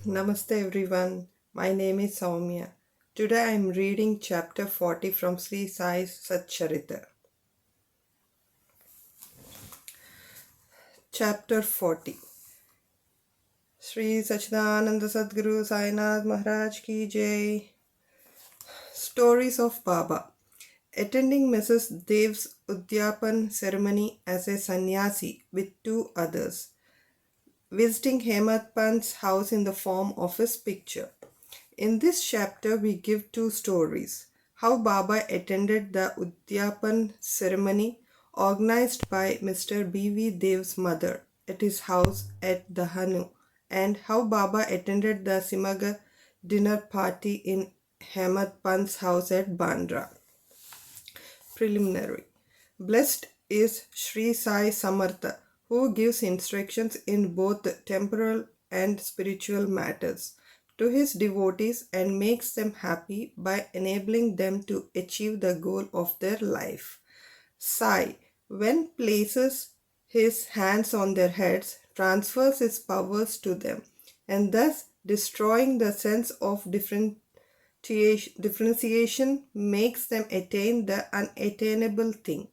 Namaste everyone. My name is Soumya. Today I am reading chapter 40 from Sri Sai Satcharitra. Chapter 40. Sri Sachidananda Sadguru Sainath Maharaj Ki Jai. Stories of Baba. Attending Mrs. Dev's Udyapan ceremony as a sannyasi with two others. Visiting Hemant Pant's house in the form of his picture. In this chapter, we give two stories. How Baba attended the Udyapan ceremony organized by Mr. B.V. Dev's mother at his house at Dahanu, and how Baba attended the Simaga dinner party in Hemant Pant's house at Bandra. Preliminary. Blessed is Sri Sai Samartha, who gives instructions in both temporal and spiritual matters to his devotees and makes them happy by enabling them to achieve the goal of their life. Sai, when places his hands on their heads, transfers his powers to them, and thus destroying the sense of differentiation makes them attain the unattainable thing.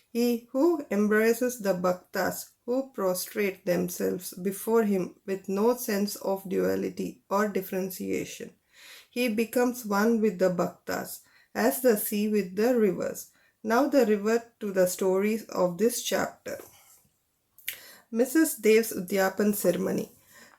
He who embraces the bhaktas who prostrate themselves before him with no sense of duality or differentiation. He becomes one with the bhaktas, as the sea with the rivers. Now the river to the stories of this chapter. Mrs. Dev's Udyapan ceremony.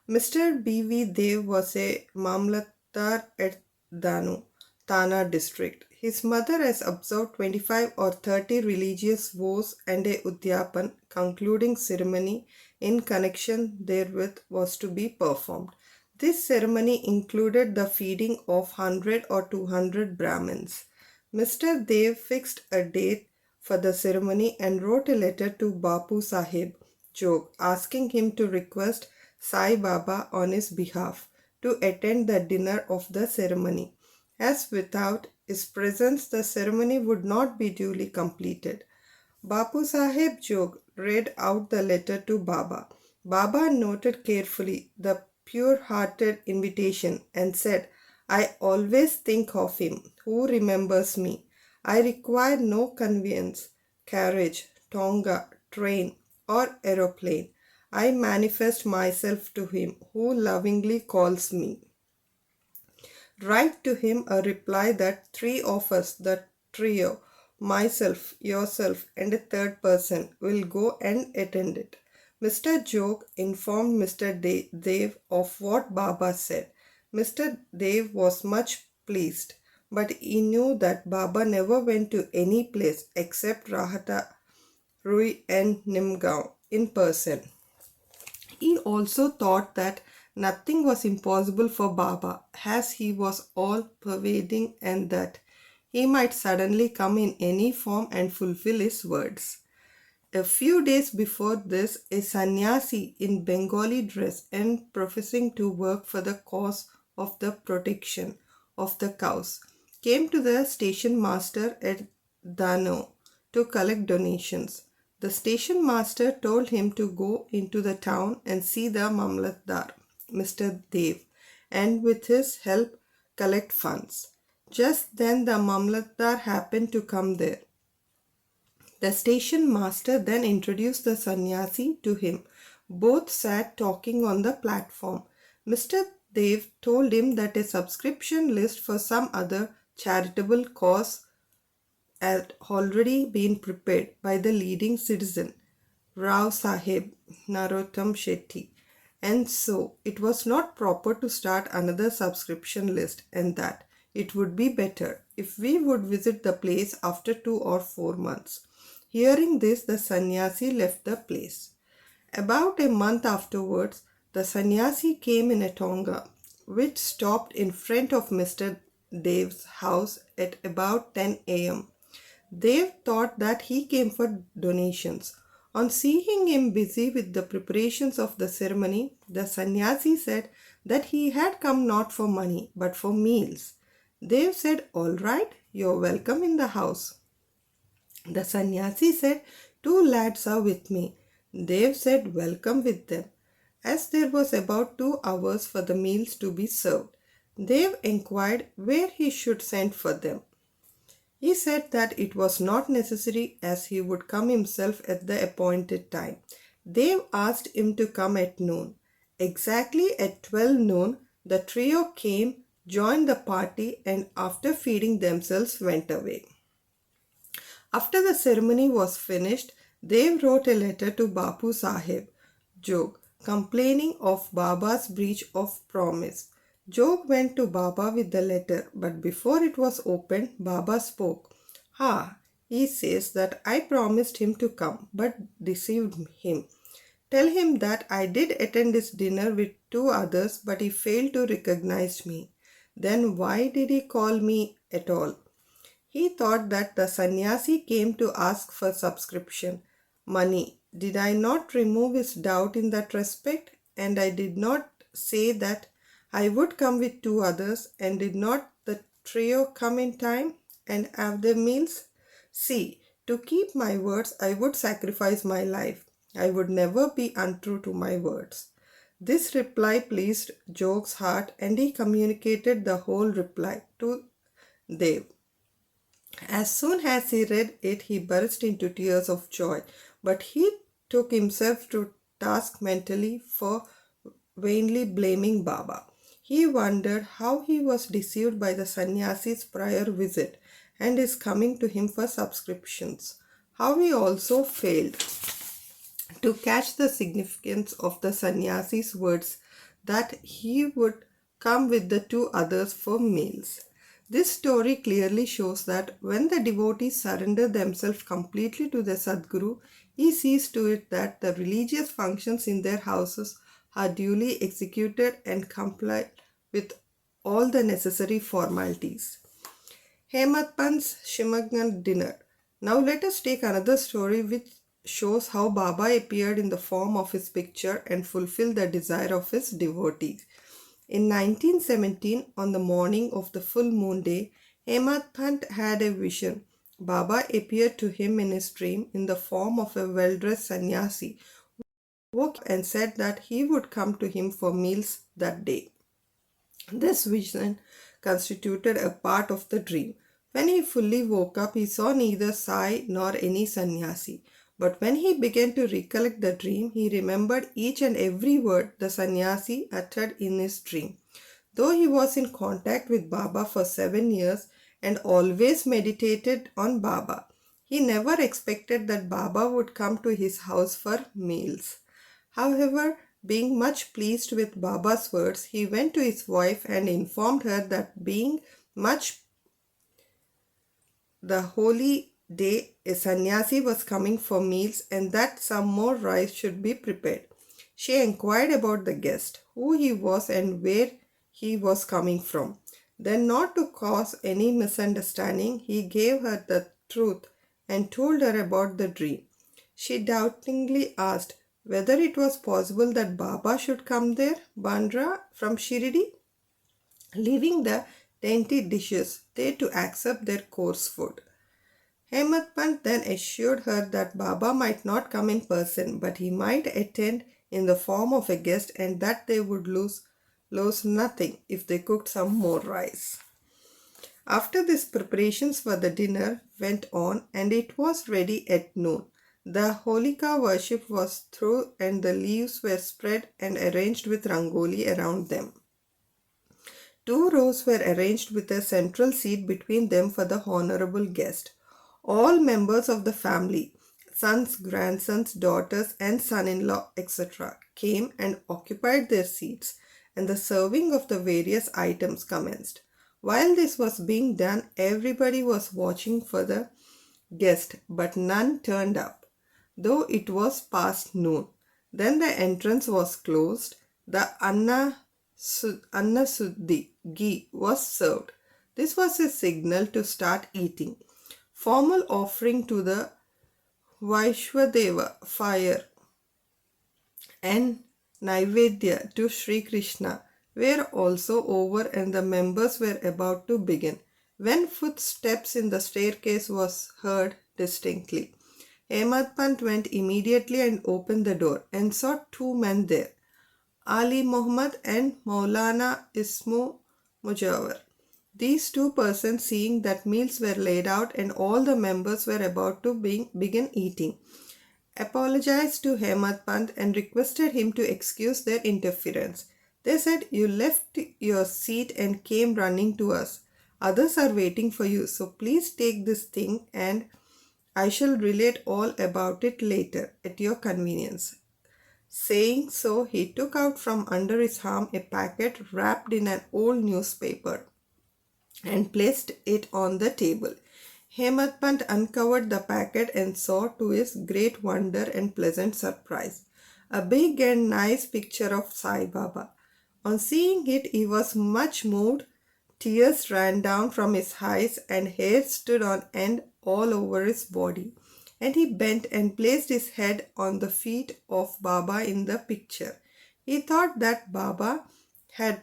Mr. B.V. Dev was a Mamlatdar at Danu, Thana district. His mother has observed 25 or 30 religious vows and a Udyapan concluding ceremony in connection therewith was to be performed. This ceremony included the feeding of 100 or 200 Brahmins. Mr. Dev fixed a date for the ceremony and wrote a letter to Bapu Sahib Jog asking him to request Sai Baba on his behalf to attend the dinner of the ceremony, as without his presence the ceremony would not be duly completed. Bapu Sahib Jog read out the letter to Baba. Baba noted carefully the pure-hearted invitation and said, I always think of him who remembers me. I require no conveyance, carriage, tonga, train, or aeroplane. I manifest myself to him who lovingly calls me. Write to him a reply that three of us, the trio, myself, yourself, and a third person, will go and attend it. Mr. Jog informed Mr. Dev of what Baba said. Mr. Dev was much pleased, but he knew that Baba never went to any place except Rahata, Rui, and Nimgaon in person. He also thought that nothing was impossible for Baba as he was all pervading and that he might suddenly come in any form and fulfill his words. A few days before this, a sannyasi in Bengali dress and professing to work for the cause of the protection of the cows came to the station master at Dano to collect donations. The station master told him to go into the town and see the Mamlatdar, Mr. Dev, and with his help collect funds. Just then the Mamlatdar happened to come there. The station master then introduced the sannyasi to him. Both sat talking on the platform. Mr. Dev told him that a subscription list for some other charitable cause had already been prepared by the leading citizen, Rao Sahib Narottam Shetty, and so it was not proper to start another subscription list, and that it would be better if we would visit the place after 2 or 4 months. Hearing this, the sannyasi left the place. About a month afterwards, the sannyasi came in a tonga, which stopped in front of Mr. Dev's house at about 10 a.m. Dev thought that he came for donations. On seeing him busy with the preparations of the ceremony, the sannyasi said that he had come not for money but for meals. Dev said, All right, you're welcome in the house. The sannyasi said, 2 lads are with me. Dev said, Welcome with them. As there was about 2 hours for the meals to be served, Dev inquired where he should send for them. He said that it was not necessary as he would come himself at the appointed time. Dev asked him to come at noon. Exactly at 12 noon, the trio came, joined the party, and after feeding themselves went away. After the ceremony was finished, Dev wrote a letter to Bapu Sahib, Jog, complaining of Baba's breach of promise. Jog went to Baba with the letter, but before it was opened, Baba spoke. He says that I promised him to come, but deceived him. Tell him that I did attend his dinner with 2 others, but he failed to recognize me. Then why did he call me at all? He thought that the sannyasi came to ask for subscription money. Did I not remove his doubt in that respect? And I did not say that I would come with 2 others, and did not the trio come in time and have their meals? See, to keep my words, I would sacrifice my life. I would never be untrue to my words. This reply pleased Jog's heart, and he communicated the whole reply to Dev. As soon as he read it, he burst into tears of joy, but he took himself to task mentally for vainly blaming Baba. He wondered how he was deceived by the sannyasi's prior visit and his coming to him for subscriptions. How he also failed to catch the significance of the sannyasi's words that he would come with the 2 others for meals. This story clearly shows that when the devotees surrender themselves completely to the Sadguru, he sees to it that the religious functions in their houses are duly executed and comply with all the necessary formalities. Hemant Pant's Shimagnan dinner. Now let us take another story which shows how Baba appeared in the form of his picture and fulfilled the desire of his devotees. In 1917, on the morning of the full moon day, Hemant Pant had a vision. Baba appeared to him in his dream in the form of a well-dressed sannyasi, woke up and said that he would come to him for meals that day. This vision constituted a part of the dream. When he fully woke up, he saw neither Sai nor any sannyasi. But when he began to recollect the dream, he remembered each and every word the sannyasi uttered in his dream. Though he was in contact with Baba for 7 years and always meditated on Baba, he never expected that Baba would come to his house for meals. However, being much pleased with Baba's words, he went to his wife and informed her that being much the holy day, a sannyasi was coming for meals and that some more rice should be prepared. She inquired about the guest, who he was and where he was coming from. Then, not to cause any misunderstanding, he gave her the truth and told her about the dream. She doubtingly asked whether it was possible that Baba should come there, Bandra, from Shirdi, leaving the dainty dishes there to accept their coarse food. Hemant Pant then assured her that Baba might not come in person, but he might attend in the form of a guest, and that they would lose nothing if they cooked some more rice. After this, preparations for the dinner went on, and it was ready at noon. The Holika worship was through, and the leaves were spread and arranged with rangoli around them. 2 rows were arranged with a central seat between them for the honorable guest. All members of the family, sons, grandsons, daughters, and son-in-law, etc., came and occupied their seats, and the serving of the various items commenced. While this was being done, everybody was watching for the guest, but none turned up, though it was past noon. Then the entrance was closed. The Anna Suddhi ghee was served. This was a signal to start eating. Formal offering to the Vaishwadeva fire and Naivedya to Sri Krishna were also over, and the members were about to begin when footsteps in the staircase was heard distinctly. Hemant Pant went immediately and opened the door and saw 2 men there. Ali Muhammad and Maulana Ismu Mujawar. These two persons, seeing that meals were laid out and all the members were about to begin eating, apologized to Hemant Pant and requested him to excuse their interference. They said, "You left your seat and came running to us. Others are waiting for you, so please take this thing and I shall relate all about it later at your convenience." Saying so, he took out from under his arm a packet wrapped in an old newspaper and placed it on the table. Hemant Pant uncovered the packet and saw, to his great wonder and pleasant surprise, a big and nice picture of Sai Baba. On seeing it, he was much moved. Tears ran down from his eyes and hair stood on end all over his body. And he bent and placed his head on the feet of Baba in the picture. He thought that Baba had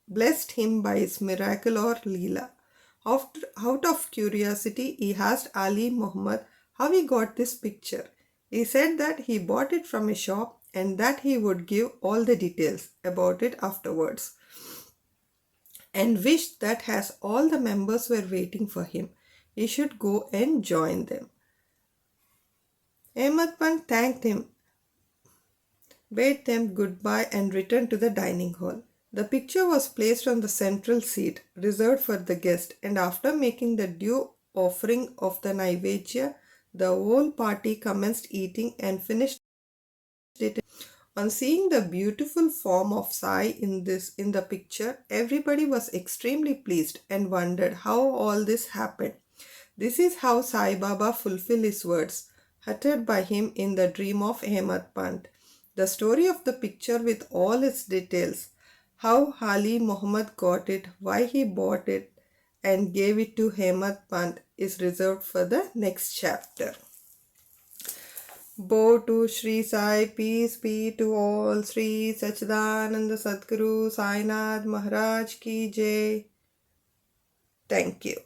blessed him by his miracle or Leela. Out of curiosity, he asked Ali Muhammad how he got this picture. He said that he bought it from a shop and that he would give all the details about it afterwards, and wished that as all the members were waiting for him, he should go and join them. Ahmad Pant thanked him, bade them goodbye and returned to the dining hall. The picture was placed on the central seat reserved for the guest, and after making the due offering of the Naivedya, the whole party commenced eating and finished it. On seeing the beautiful form of Sai in the picture, everybody was extremely pleased and wondered how all this happened. This is how Sai Baba fulfilled his words uttered by him in the dream of Ahmad Pant. The story of the picture with all its details, how Ali Muhammad got it, why he bought it and gave it to Ahmad Pant, is reserved for the next chapter. Bow to Sri Sai, peace be to all. Sri Satchidananda Sadguru Sainath Maharaj ki jai. Thank you.